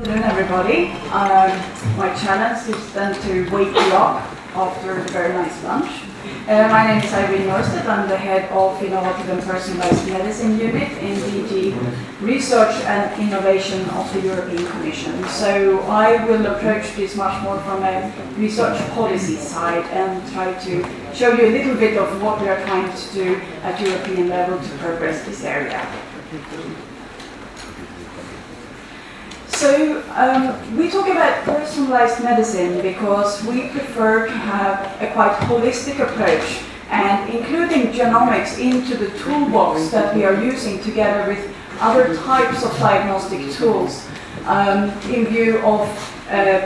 Hello everybody. My challenge is then to wake you up after a very nice lunch. My name is Irene Norstedt. I'm the head of Innovative and Personalized Medicine Unit in DG Research and Innovation of the European Commission. So I will approach this much more from a research policy side and try to show you a little bit of what we are trying to do at European level to progress this area. So we talk about personalized medicine because we prefer to have a quite holistic approach and including genomics into the toolbox that we are using together with other types of diagnostic tools in view of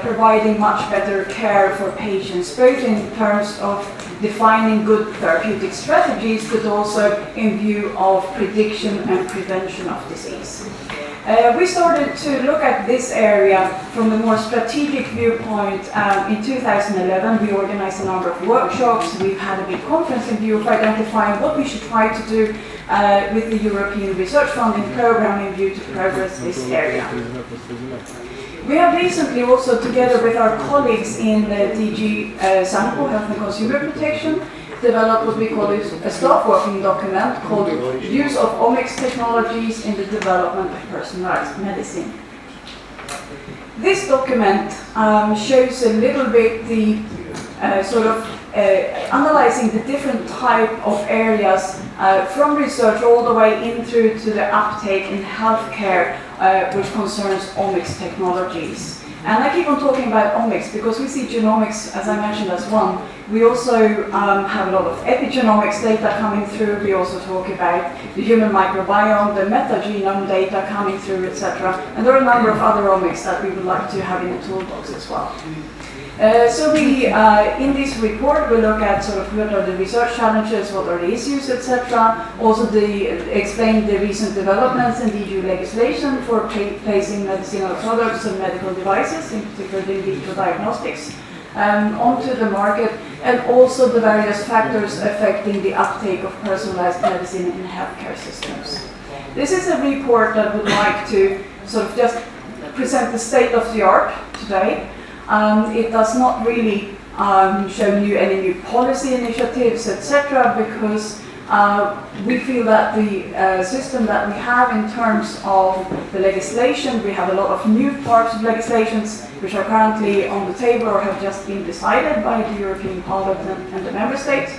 providing much better care for patients, both in terms of defining good therapeutic strategies, but also in view of prediction and prevention of disease. We started to look at this area from a more strategic viewpoint in 2011. We organized a number of workshops. We've had a big conference in view of identifying what we should try to do with the European Research Funding Program in view to progress this area. We have recently also, together with our colleagues in DG Sanko, Health and Consumer Protection, developed what we call a staff working document called Use of Omics Technologies in the Development of Personalized Medicine. This document shows a little bit the analyzing the different type of areas from research all the way in through to the uptake in healthcare, which concerns omics technologies. And I keep on talking about omics because we see genomics, as I mentioned, as one. We also have a lot of epigenomics data coming through. We also talk about the human microbiome, the metagenome data coming through, etc. And there are a number of other omics that we would like to have in the toolbox as well. So we, in this report, we look at sort of what are the research challenges, what are the issues, etc. Also explain the recent developments in the EU legislation for placing medicinal products and medical devices, in particular the in vitro diagnostics, onto the market, and also the various factors affecting the uptake of personalized medicine in healthcare systems. This is a report that would like to sort of just present the state of the art today. It does not really show any new policy initiatives, etc., because we feel that the system that we have in terms of the legislation, we have a lot of new parts of legislations which are currently on the table or have just been decided by the European Parliament and the Member States.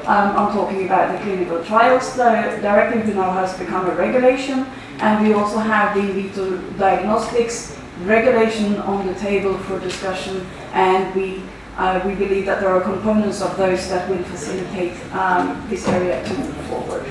I'm talking about the clinical trials directive, which now has become a regulation, and we also have the in vitro diagnostics regulation on the table for discussion, and we believe that there are components of those that will facilitate this area to move forward.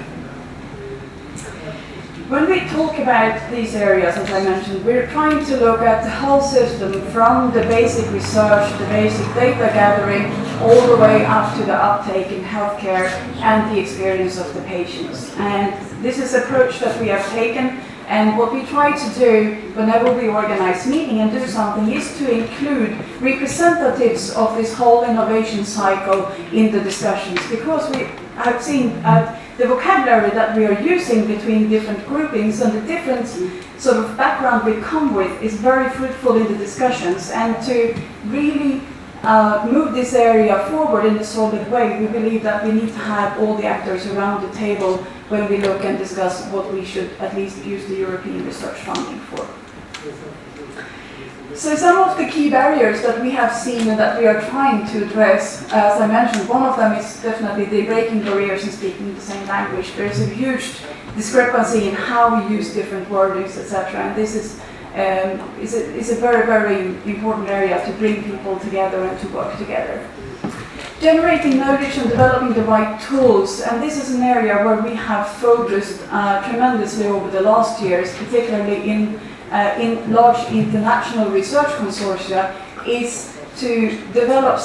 When we talk about these areas, as I mentioned, we're trying to look at the whole system from the basic research, the basic data gathering, all the way up to the uptake in healthcare and the experience of the patients. And this is an approach that we have taken. And what we try to do whenever we organize meeting and do something is to include representatives of this whole innovation cycle in the discussions, because we have seen the vocabulary that we are using between different groupings and the different sort of background we come with is very fruitful in the discussions. And to really move this area forward in a solid way, we believe that we need to have all the actors around the table when we look and discuss what we should at least use the European research funding for. So some of the key barriers that we have seen and that we are trying to address, as I mentioned, one of them is definitely the breaking barriers in speaking the same language. There is a huge discrepancy in how we use different wordings, etc. And this is a very, very important area to bring people together and to work together. Generating knowledge and developing the right tools, and this is an area where we have focused tremendously over the last years, particularly in large international research consortia, is to develop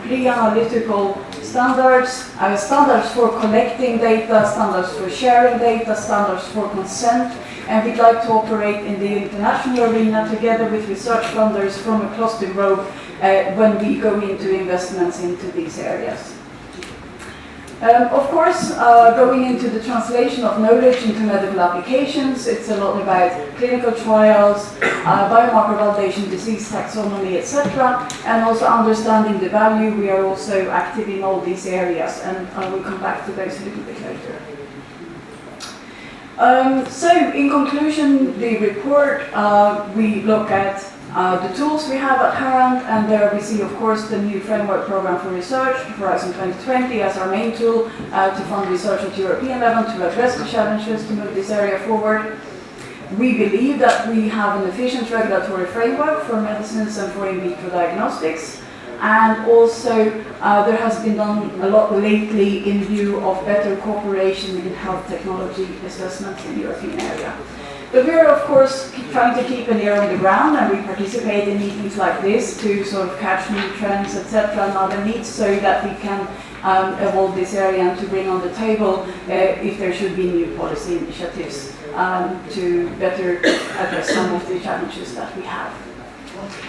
pre-analytical standards, standards for collecting data, standards for sharing data, standards for consent, and we'd like to operate in the international arena together with research funders from across the globe when we go into investments into these areas. Of course, going into the translation of knowledge into medical applications, it's a lot about clinical trials, biomarker validation, disease taxonomy, etc., and also understanding the value. We are also active in all these areas, and I will come back to those a little bit later. So, in conclusion, the report, we look at the tools we have at hand, and there we see, of course, the new framework program for research, Horizon 2020, as our main tool to fund research at European level to address the challenges to move this area forward. We believe that we have an efficient regulatory framework for medicines and for in vitro diagnostics, and also there has been done a lot lately in view of better cooperation in health technology assessments in the European area. But we are, of course, trying to keep an ear on the ground, and we participate in meetings like this to sort of catch new trends, etc., and other needs, so that we can evolve this area and to bring on the table if there should be new policy initiatives to better address some of the challenges that we have.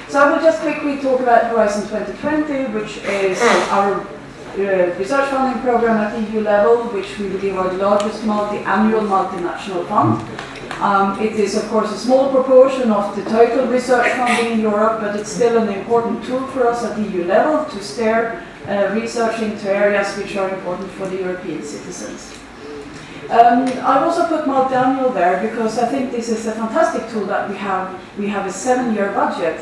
So I will just quickly talk about Horizon 2020, which is our research funding program at EU level, which we believe are the largest multi-annual multinational fund. It is, of course, a small proportion of the total research funding in Europe, but it's still an important tool for us at EU level to steer research into areas which are important for the European citizens. I've also put multi-annual there because I think this is a fantastic tool that we have. We have a 7-year budget,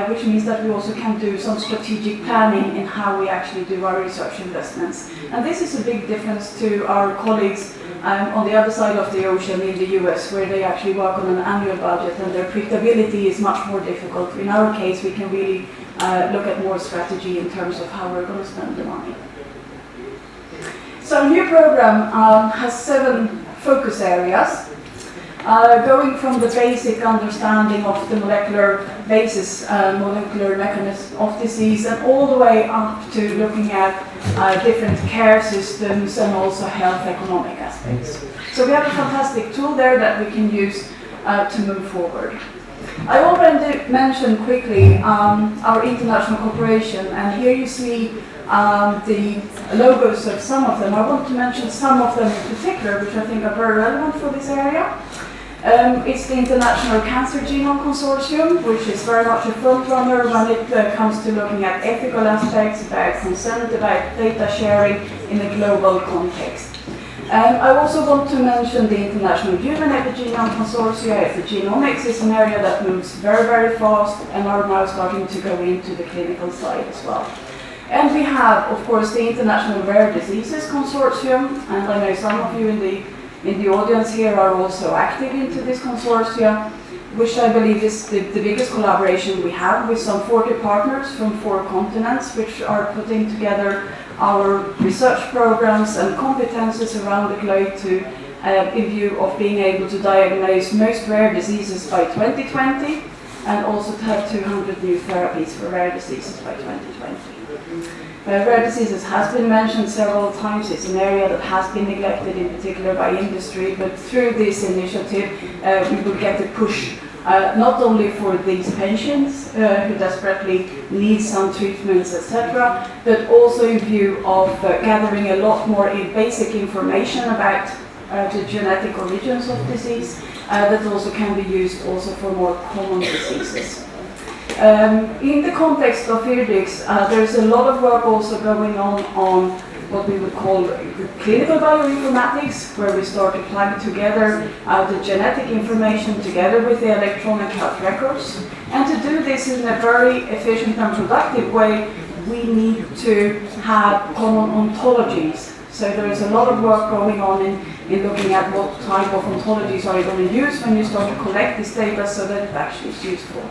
which means that we also can do some strategic planning in how we actually do our research investments. And this is a big difference to our colleagues on the other side of the ocean in the US, where they actually work on an annual budget and their predictability is much more difficult. In our case, we can really look at more strategy in terms of how we're going to spend the money. So our new program has 7 focus areas, going from the basic understanding of the molecular basis, molecular mechanism of disease, and all the way up to looking at different care systems and also health economic aspects. So we have a fantastic tool there that we can use to move forward. I already mentioned quickly our international cooperation, and here you see the logos of some of them. I want to mention some of them in particular, which I think are very relevant for this area. It's the International Cancer Genome Consortium, which is very much a front runner when it comes to looking at ethical aspects, about consent, about data sharing in a global context. I also want to mention the International Human Epigenome Consortia. Epigenomics is an area that moves very, very fast and are now starting to go into the clinical side as well. And we have, of course, the International Rare Diseases Consortium, and I know some of you in the audience here are also active into this consortia, which I believe is the biggest collaboration we have, with some 40 partners from 4 continents, which are putting together our research programs and competences around the globe to, in view of being able to diagnose most rare diseases by 2020, and also to have 200 new therapies for rare diseases by 2020. Rare diseases has been mentioned several times. It's an area that has been neglected, in particular by industry, but through this initiative we will get a push not only for these patients who desperately need some treatments, etc., but also in view of gathering a lot more basic information about the genetic origins of disease that also can be used also for more common diseases. In the context of IRDIX, there's a lot of work also going on what we would call clinical bioinformatics, where we start to plug together the genetic information together with the electronic health records. And to do this in a very efficient and productive way, we need to have common ontologies. So there is a lot of work going on in looking at what type of ontologies are you going to use when you start to collect this data so that it actually is useful.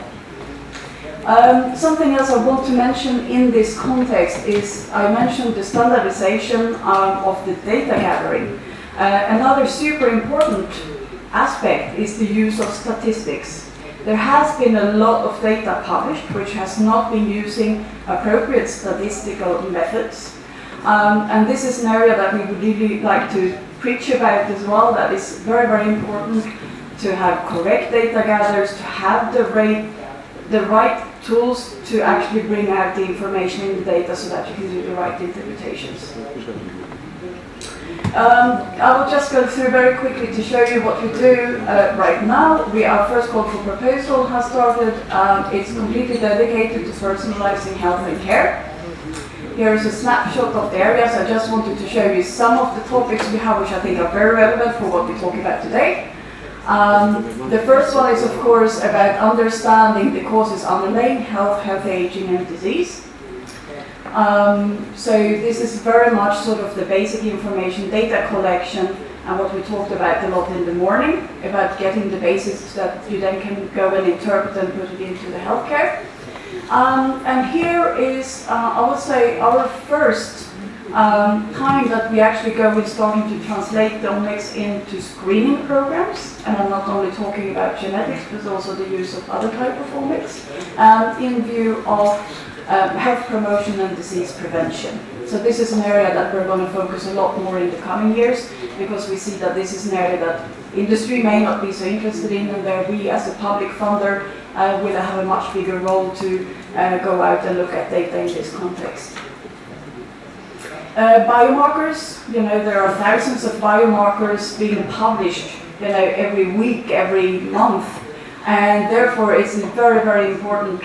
Something else I want to mention in this context is, I mentioned the standardization of the data gathering. Another super important aspect is the use of statistics. There has been a lot of data published which has not been using appropriate statistical methods. And this is an area that we would really like to preach about as well. That is very, very important to have correct data gatherers, to have the right tools to actually bring out the information in the data so that you can do the right interpretations. I will just go through very quickly to show you what we do right now. Our first call for proposal has started. It's completely dedicated to personalizing health and care. Here is a snapshot of the areas. I just wanted to show you some of the topics we have, which I think are very relevant for what we talk about today. The first one is, of course, about understanding the causes underlying health, healthy aging, and disease. So this is very much sort of the basic information, data collection, and what we talked about a lot in the morning, about getting the basics that you then can go and interpret and put it into the healthcare. And here is, I would say, our first time that we actually go with starting to translate the omics into screening programs. And I'm not only talking about genetics, but also the use of other type of omics in view of health promotion and disease prevention. So this is an area that we're going to focus a lot more in the coming years, because we see that this is an area that industry may not be so interested in, and where we as a public funder will have a much bigger role to go out and look at data in this context. Biomarkers, there are thousands of biomarkers being published, every week, every month, and therefore it's a very, very important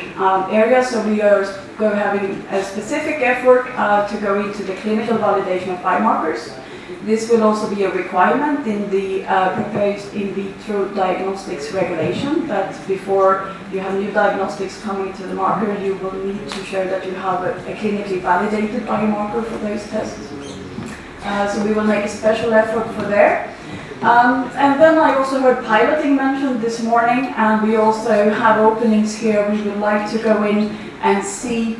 area. So we are having a specific effort to go into the clinical validation of biomarkers. This will also be a requirement in the proposed in vitro diagnostics regulation, that before you have new diagnostics coming to the market, you will need to show that you have a clinically validated biomarker for those tests. So we will make a special effort for there. And then I also heard piloting mentioned this morning, and we also have openings here. We would like to go in and see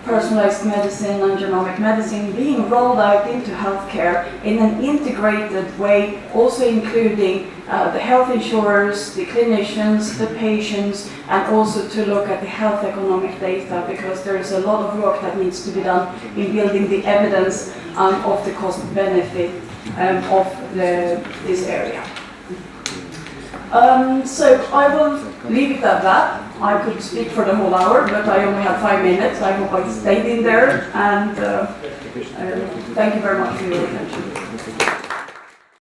personalized medicine and genomic medicine being rolled out into healthcare in an integrated way, also including the health insurers, the clinicians, the patients, and also to look at the health economic data, because there is a lot of work that needs to be done in building the evidence of the cost benefit of this area. So I will leave it at that. I could speak for the whole hour, but I only have 5 minutes. I hope I stayed in there, and thank you very much for your attention.